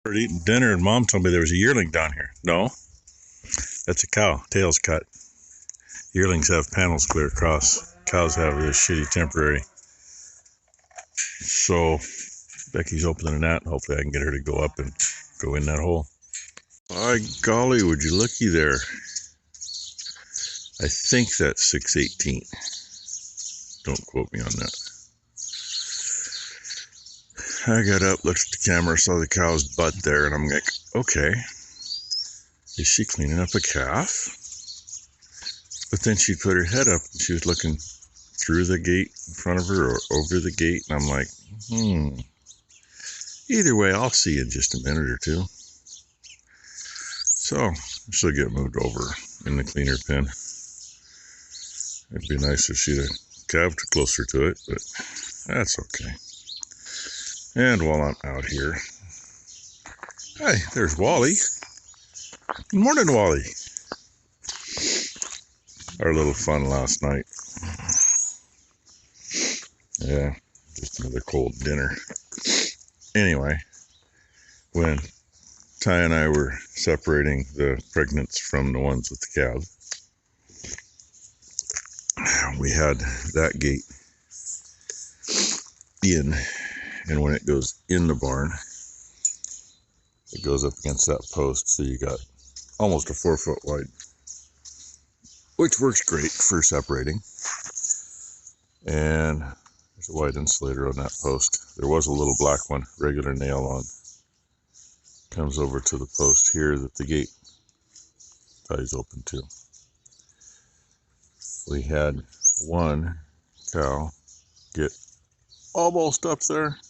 We're eating dinner and Mom told me there was a yearling down here. No, that's a cow. Tail's cut. Yearlings have panels clear across. Cows have this shitty temporary. So Becky's opening that. Hopefully I can get her to go up and go in that hole. By golly, would you looky there. I think that's 618. Don't quote me on that. I got up, looked at the camera, saw the cow's butt there, and I'm like, okay, is she cleaning up a calf? But then she put her head up and she was looking through the gate in front of her or over the gate, and I'm like, either way, I'll see you in just a minute or two. So she'll get moved over in the cleaner pen. It'd be nice if she'd have calved closer to it, but that's okay. And while I'm out here, hey, there's Wally. Good morning, Wally. Our little fun last night. Yeah, just another cold dinner. Anyway, when Ty and I were separating the pregnants from the ones with the calves, we had that gate in, and when it goes in the barn, it goes up against that post, so you got almost a 4 foot wide, which works great for separating. And there's a wide insulator on that post. There was a little black one, regular nail on. Comes over to the post here that the gate ties open to. We had one cow get almost up there,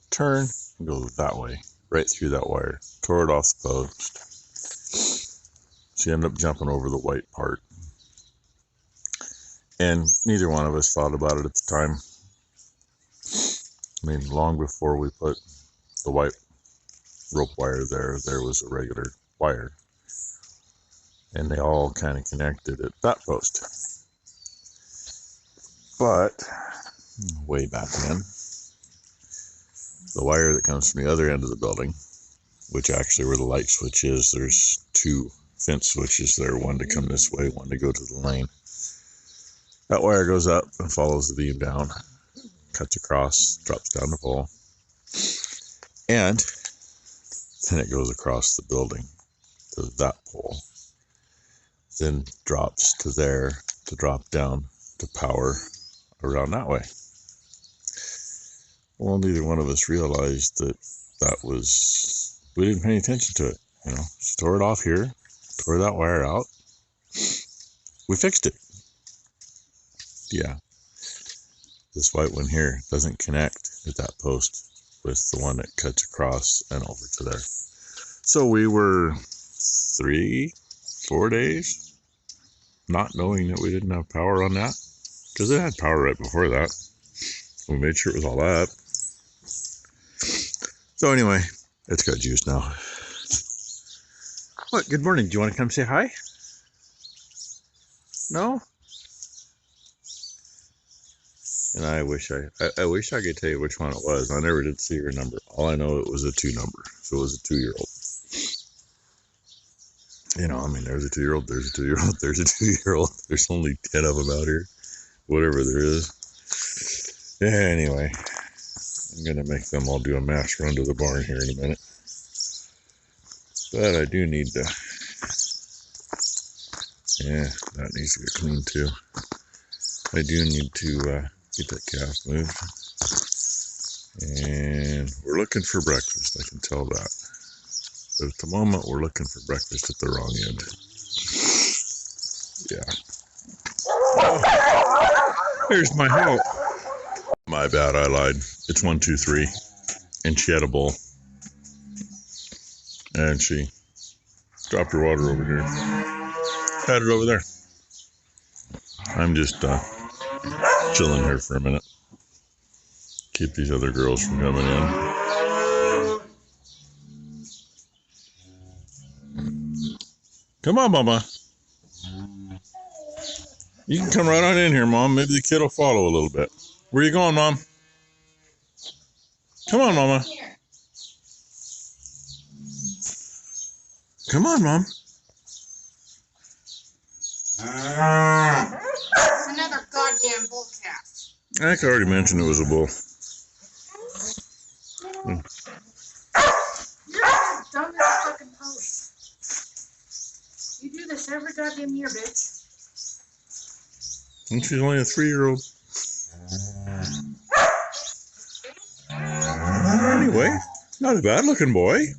turn, and go that way, right through that wire. Tore it off the post. She ended up jumping over the white part. And neither one of us thought about it at the time. I mean, long before we put the white rope wire there was a regular wire. And they all kind of connected at that post. But way back then, the wire that comes from the other end of the building, which actually where the light switch is, there's two fence switches there, one to come this way, one to go to the lane. That wire goes up and follows the beam down, cuts across, drops down the pole, and then it goes across the building to that pole, then drops to there to drop down to power around that way. Well, neither one of us realized that was, we didn't pay attention to it. You know, she tore it off here, tore that wire out. We fixed it. Yeah. This white one here doesn't connect at that post with the one that cuts across and over to there. So we were 3-4 days not knowing that we didn't have power on that, because it had power right before that. We made sure it was all up. So anyway, it's got juice now. What? Good morning. Do you want to come say hi? No? And I wish I could tell you which one it was. I never did see her number. All I know, it was a 2 number. So it was a 2-year-old. You know, I mean, there's a 2-year-old, there's a 2-year-old, there's a 2-year-old. There's only 10 of them out here. Whatever there is. Yeah, anyway. I'm going to make them all do a mass run to the barn here in a minute. But I do need to... Yeah, that needs to get cleaned too. I do need to get that calf moved. And we're looking for breakfast, I can tell that. But at the moment, we're looking for breakfast at the wrong end. Yeah. Oh, here's my help. My bad, I lied. It's 1, 2, 3. And she had a bowl. And she dropped her water over here. Had it over there. I'm just chilling here for a minute. Keep these other girls from coming in. Come on, Mama. You can come right on in here, Mom. Maybe the kid will follow a little bit. Where you going, Mom? Come on, Mama. Come on, Mom. Another goddamn bull cat. I think I already mentioned it was a bull. You're as dumb as a fucking post. You do this every goddamn year, bitch. And she's only a 3-year-old. Anyway, not a bad looking boy.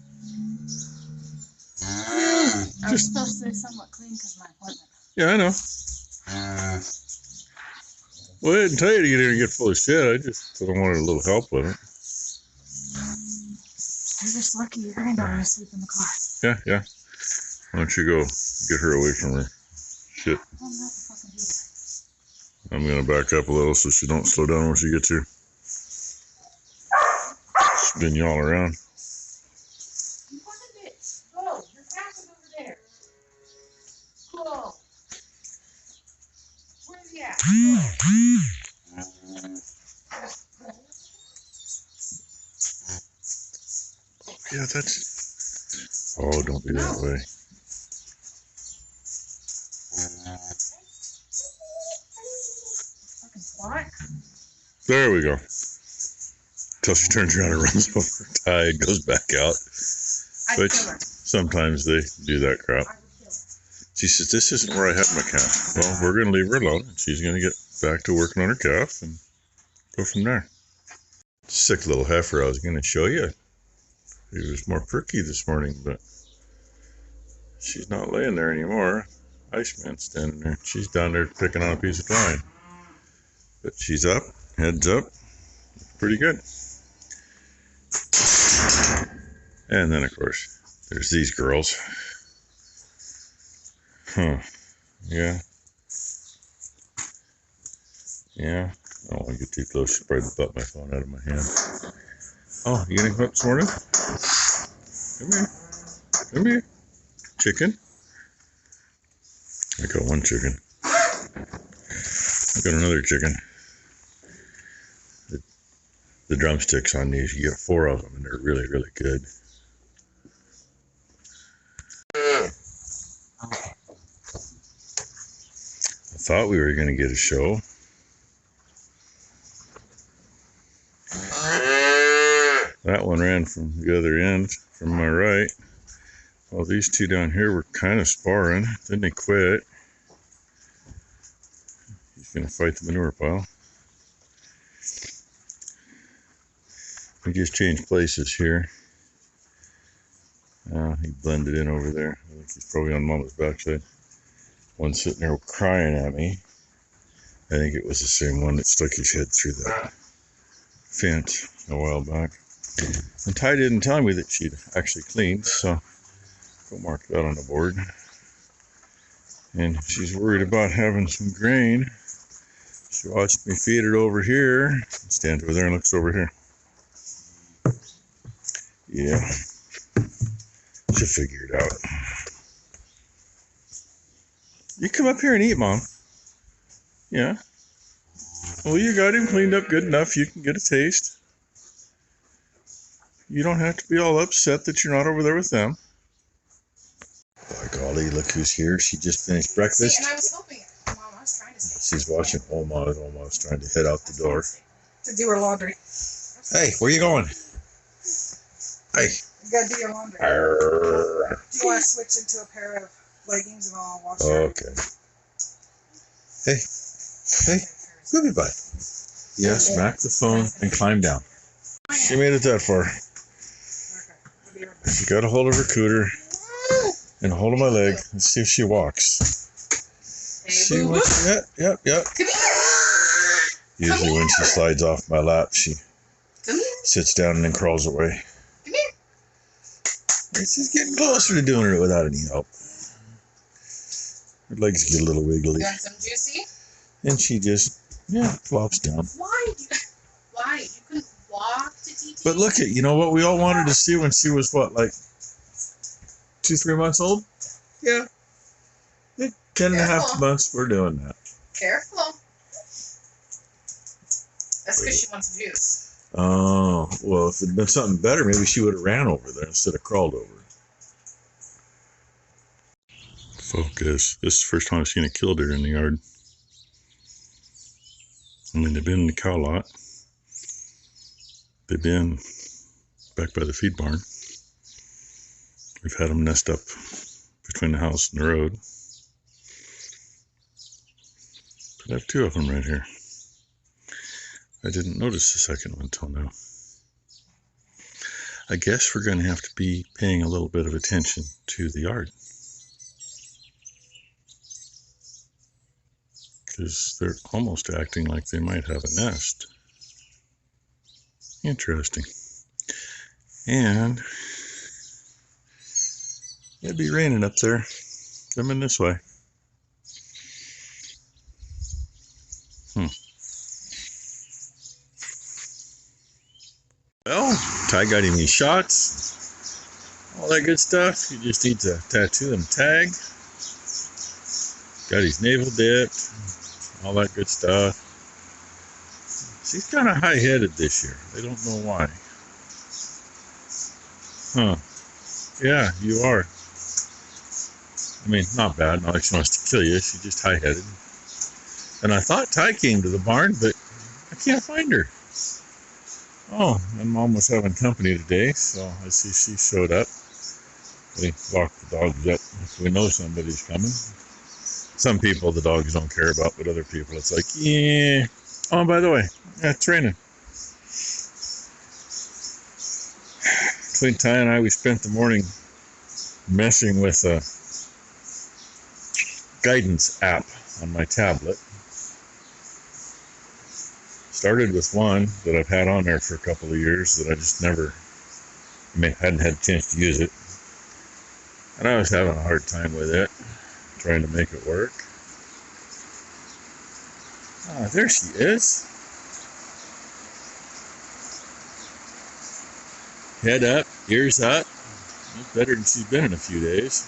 I was supposed to say somewhat clean because of my appointment. Yeah, I know. Well, I didn't tell you to get in and get full of shit. I just thought I wanted a little help with it. You're just lucky your granddaughter is asleep in the car. Yeah. Why don't you go get her away from her shit? I'm not the fucking dealer. I'm going to back up a little so she don't slow down when she gets here. Spin you all around. You fucking bitch. Go. Your cat is over there. Go. Where's he at? Yeah, that's... Oh, don't be that way. Fucking twat. There we go. Till she turns around and runs over her tie and goes back out. I'd kill her. Sometimes they do that crap. I would kill her. She says, this isn't where I have my calf. Well, we're going to leave her alone. And she's going to get back to working on her calf and go from there. Sick little heifer I was going to show you. He was more perky this morning, but she's not laying there anymore. Iceman's standing there. She's down there picking on a piece of twine. But she's up, heads up. Pretty good. And then, of course, there's these girls. Huh. Yeah. I don't want to get too close. She'll probably butt my phone out of my hand. Oh, you gonna come up this morning? Come here. Chicken. I got one chicken. I got another chicken. The drumsticks on these, you get 4 of them, and they're really, really good. I thought we were going to get a show. That one ran from the other end, from my right. Well, these two down here were kind of sparring. Then they quit. He's going to fight the manure pile. We just changed places here. He blended in over there. I think he's probably on Mama's backside. One sitting there crying at me. I think it was the same one that stuck his head through that fence a while back. And Ty didn't tell me that she'd actually cleaned, so go mark that on the board. And she's worried about having some grain. She watched me feed it over here. Stands over there and looks over here. Yeah. She'll figure it out. You come up here and eat, Mom. Yeah. Well, you got him cleaned up good enough. You can get a taste. You don't have to be all upset that you're not over there with them. By golly, look who's here. She just finished breakfast. See, and I was hoping Mom, I was trying to see. She's watching Oma. Oma's trying to head out the door. To do her laundry. Hey, where you going? Hey. You gotta do your laundry. Arr. Do you want to switch into a pair of leggings and I'll wash it? Okay. Hey. Goodbye. Yeah, smack the phone and climb down. She made it that far. Okay. She got a hold of her cooter and a hold of my leg. Let's see if she walks. Hey, She boo-boo. wants, yep. Come here. Usually when she slides off my lap, she Come here. sits down and then crawls away. Come here. She's getting closer to doing it without any help. Her legs get a little wiggly. You want some juicy? And she just, flops down. Why? Why? You couldn't walk to TT? But look at, you know what we all wanted to see when she was, what, like 2-3 months old? Yeah. 10 and a half months, we're doing that. Careful. That's because she wants juice. Oh, well, if it had been something better, maybe she would have ran over there instead of crawled over. Focus. This is the first time I've seen a killdeer in the yard. I mean, they've been in the cow lot. They've been back by the feed barn. We've had them nest up between the house and the road. But I have two of them right here. I didn't notice the second one until now. I guess we're going to have to be paying a little bit of attention to the yard, because they're almost acting like they might have a nest. Interesting. And it'd be raining up there. Coming this way. Well, Ty got him these shots, all that good stuff. He just needs to tattoo and tag. Got his navel dipped, all that good stuff. She's kind of high-headed this year. I don't know why. Huh. Yeah, you are. I mean, not bad. Not like she wants to kill you. She's just high-headed. And I thought Ty came to the barn, but I can't find her. Oh, and Mom was having company today, so I see she showed up. We walk the dogs up if we know somebody's coming. Some people the dogs don't care about, but other people it's like, yeah. Oh, and by the way, yeah, it's raining. Between Ty and I, we spent the morning messing with a guidance app on my tablet. Started with one that I've had on there for a couple of years that I just never hadn't had a chance to use it. And I was having a hard time with it, trying to make it work. Ah, there she is. Head up, ears up. That's better than she's been in a few days.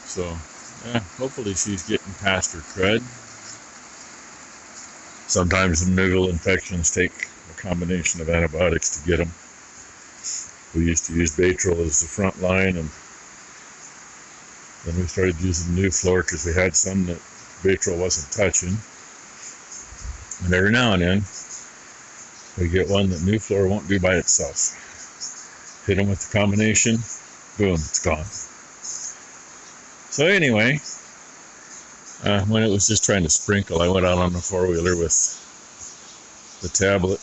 So, yeah, hopefully she's getting past her crud. Sometimes the newel infections take a combination of antibiotics to get them. We used to use Baytril as the front line, and then we started using Nuflor because we had some that Baytril wasn't touching. And every now and then, we get one that Nuflor won't do by itself. Hit them with the combination, boom, it's gone. So anyway, when it was just trying to sprinkle, I went out on the four-wheeler with the tablet,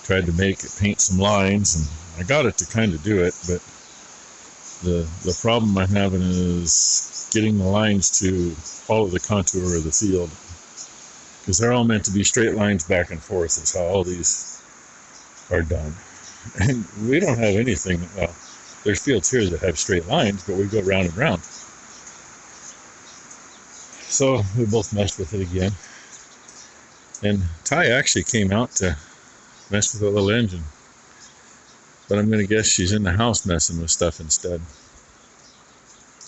tried to make it paint some lines, and I got it to kind of do it, but the problem I'm having is getting the lines to follow the contour of the field, because they're all meant to be straight lines back and forth. Is how all these are done. And we don't have anything, well, there's fields here that have straight lines, but we go round and round. So we both messed with it again. And Ty actually came out to mess with the little engine. But I'm going to guess she's in the house messing with stuff instead.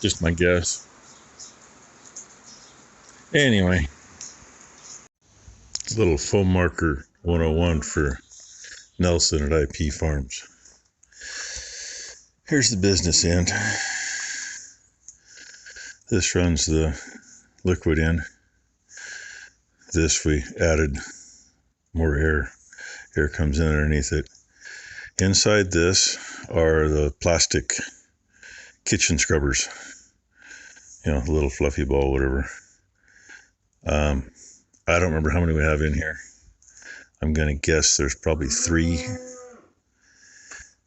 Just my guess. Anyway. Little foam marker 101 for Nelson at IP Farms. Here's the business end. This runs the liquid in. This we added more air. Air comes in underneath it. Inside this are the plastic kitchen scrubbers. You know, the little fluffy ball, whatever. I don't remember how many we have in here. I'm going to guess there's probably 3.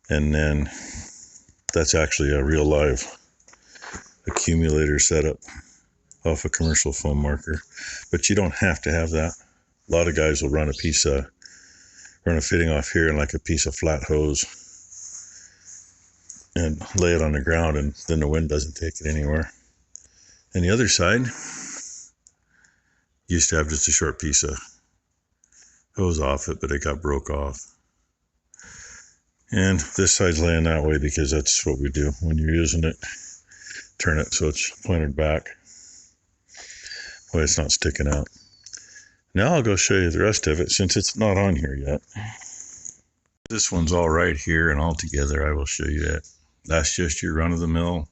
And then that's actually a real live accumulator setup off a commercial foam marker. But you don't have to have that. A lot of guys will run a fitting off here and like a piece of flat hose and lay it on the ground, and then the wind doesn't take it anywhere. And the other side used to have just a short piece of hose off it, but it got broke off. And this side's laying that way because that's what we do when you're using it. Turn it so it's pointed back. Way it's not sticking out. Now I'll go show you the rest of it since it's not on here yet. This one's all right here, and all together I will show you that. That's just your run-of-the-mill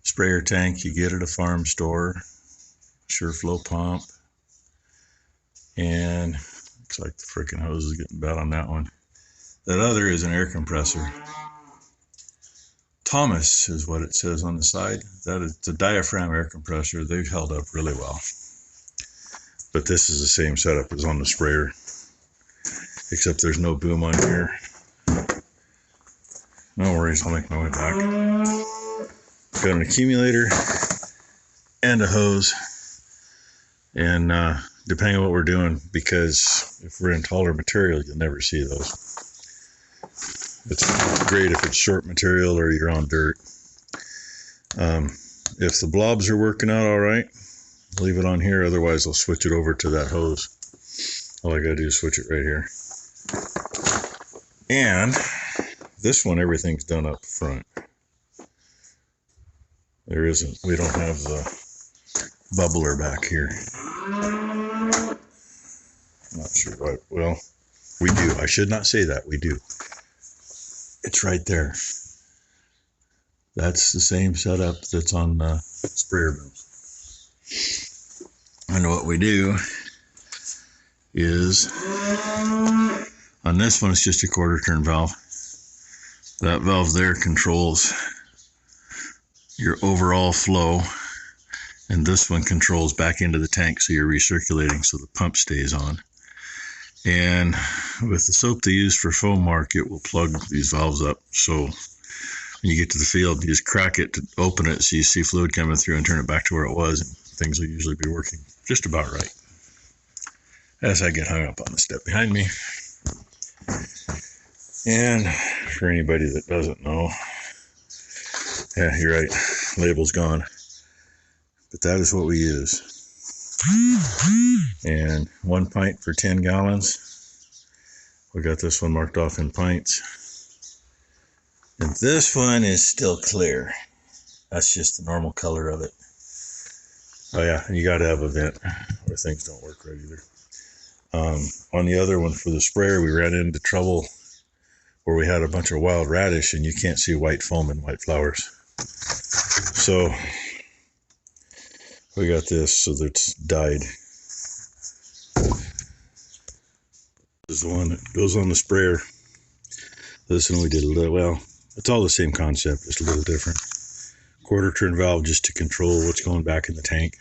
sprayer tank you get at a farm store, SureFlow pump, and looks like the freaking hose is getting bad on that one. That other is an air compressor. Thomas is what it says on the side. That is the diaphragm air compressor. They've held up really well. But this is the same setup as on the sprayer, except there's no boom on here. No worries, I'll make my way back. Got an accumulator and a hose. And depending on what we're doing, because if we're in taller material, you'll never see those. It's great if it's short material or you're on dirt. If the blobs are working out all right, leave it on here. Otherwise, I'll switch it over to that hose. All I gotta do is switch it right here. And this one, everything's done up front. There isn't, we don't have the bubbler back here. Not sure what, well, we do. I should not say that, we do. It's right there. That's the same setup that's on the sprayer booms. And what we do is, on this one, it's just a quarter turn valve. That valve there controls your overall flow, and this one controls back into the tank so you're recirculating so the pump stays on. And with the soap they use for foam mark, it will plug these valves up. So when you get to the field, you just crack it to open it so you see fluid coming through and turn it back to where it was, and things will usually be working just about right. As I get hung up on the step behind me. And for anybody that doesn't know, yeah, you're right, label's gone. But that is what we use. And 1 pint for 10 gallons. We got this one marked off in pints. And this one is still clear. That's just the normal color of it. Oh yeah, and you got to have a vent or things don't work right either. On the other one for the sprayer, we ran into trouble where we had a bunch of wild radish and you can't see white foam and white flowers. So we got this so that's dyed. This is the one that goes on the sprayer. This one we did a little, well, it's all the same concept, just a little different. Quarter turn valve just to control what's going back in the tank.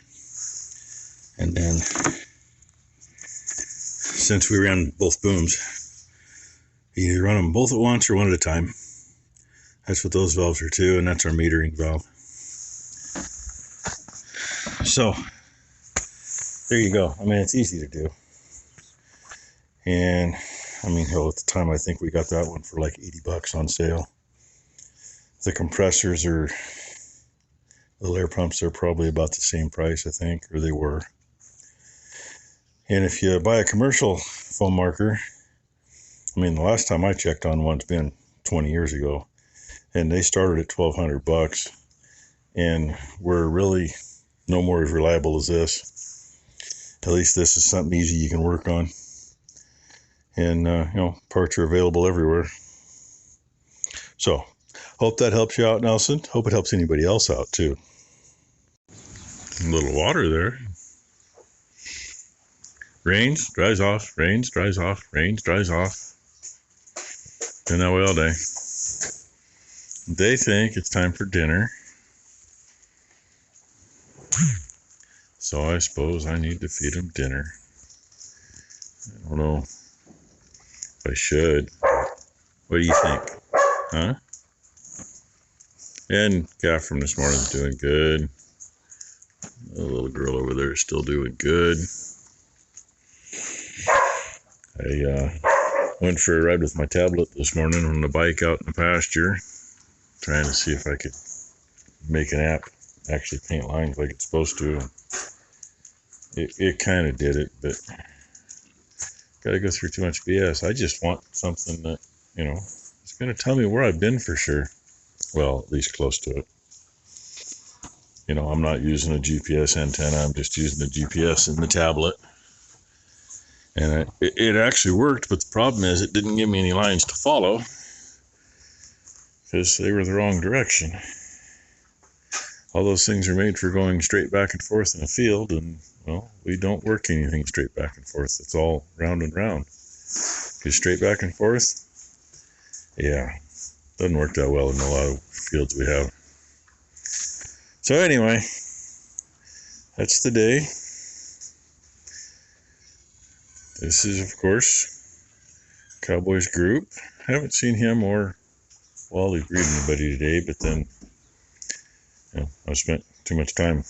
And then, since we ran both booms, you either run them both at once or one at a time. That's what those valves are too, and that's our metering valve. So, there you go. I mean, it's easy to do. And, I mean, hell, at the time, I think we got that one for like $80 on sale. The compressors are, the air pumps are probably about the same price, I think, or they were. And if you buy a commercial foam marker, I mean, the last time I checked on one's been 20 years ago, and they started at $1,200, and we're really no more as reliable as this. At least this is something easy you can work on. And, you know, parts are available everywhere. So, hope that helps you out, Nelson. Hope it helps anybody else out, too. A little water there. Rains, dries off, rains, dries off, rains, dries off. Been that way all day. They think it's time for dinner. So I suppose I need to feed them dinner. I don't know if I should. What do you think? Huh? And calf from this morning's doing good. The little girl over there is still doing good. I went for a ride with my tablet this morning on the bike out in the pasture, trying to see if I could make an app actually paint lines like it's supposed to. It kind of did it, but gotta go through too much BS. I just want something that, you know, is gonna tell me where I've been for sure. Well, at least close to it. You know, I'm not using a GPS antenna. I'm just using the GPS in the tablet. And it actually worked, but the problem is it didn't give me any lines to follow because they were the wrong direction. all those things are made for going straight back and forth in a field, and well, we don't work anything straight back and forth. It's all round and round. Because straight back and forth, yeah, doesn't work that well in a lot of fields we have. So anyway, that's the day. This is, of course, Cowboy's group. I haven't seen him or Wally greet anybody today, but then I spent too much time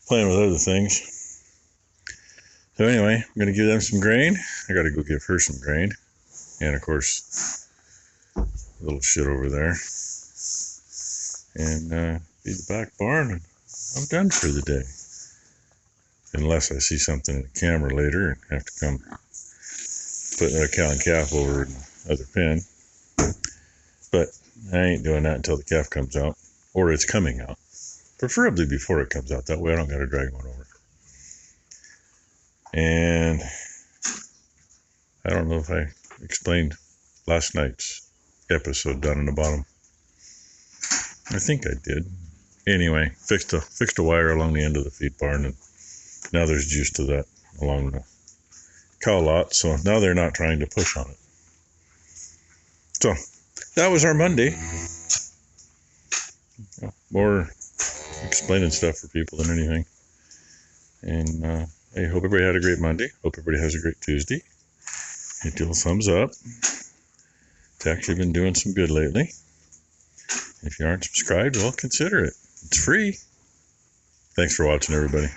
playing with other things. So anyway, I'm going to give them some grain. I got to go give her some grain. And of course, a little shit over there. And feed the back barn, and I'm done for the day. Unless I see something in the camera later and have to come put a cow and calf over in the other pen. But I ain't doing that until the calf comes out, or it's coming out. Preferably before it comes out. That way I don't got to drag one over. And I don't know if I explained last night's episode down in the bottom. I think I did. Anyway, fixed a wire along the end of the feed barn, and now there's juice to that along the cow lot, so now they're not trying to push on it. So that was our Monday. More explaining stuff for people than anything. And I hope everybody had a great Monday. Hope everybody has a great Tuesday. Hit the thumbs up. It's actually been doing some good lately. If you aren't subscribed, well, consider it. It's free. Thanks for watching, everybody.